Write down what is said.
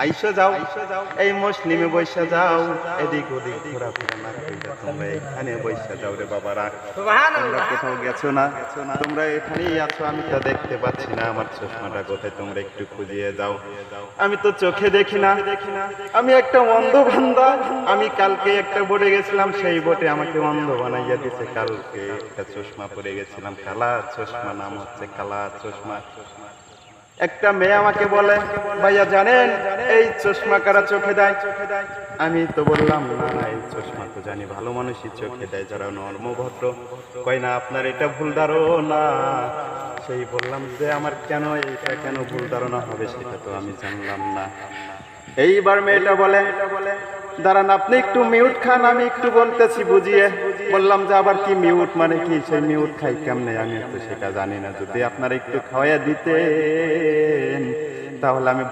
আইসো যাও, এই মুসলিমে বৈশা যাও, এদিক ওদিক ঘোরাফেরা না কইরা তোমরা এখানে বৈশা যাও রে বাবারা। তোমরা কোথাও গেছো না, তোমরা এখানেই আছো, আমি তো দেখতে পাচ্ছি না আমার চশমাটা কোথায়, তোমরা একটু খুঁজিয়ে যাও। আমি তো চোখে দেখি না, আমি একটা অন্ধ বান্দা। আমি কালকে একটা বোটে গেছিলাম, সেই বোটে আমাকে অন্ধ বানাইয়া দিছে। কালকে একটা চশমা পরে গেছিলাম, কালা চশমা, নাম হচ্ছে কালা চশমা। একটা মেয়ে আমাকে বলে, ভাইয়া জানেন এই চশমা কারা চোখে দেয়? আমি তো বললাম না না, এই চশমা তো জানি ভালো মানুষই চোখে দেয়, যারা নর্মভদ্র। কয় না, আপনার এটা ভুল ধারণা। সেই বললাম যে আমার কেন এটা কেন ভুল ধারণা হবে, সেটা তো আমি জানলাম না। এইবার মেয়েটা বলে, দাঁড়ান আপনি একটু মিউট খান, আমি একটু বলতেছি বুঝিয়ে। বললাম যে আবার কি মিউট মানে কি, সেই মিউট খাই কেমনে, আমি তো সেটা জানি না। যদি আপনারা একটু খাওয়াইয়া দিতেন তাহলে আমি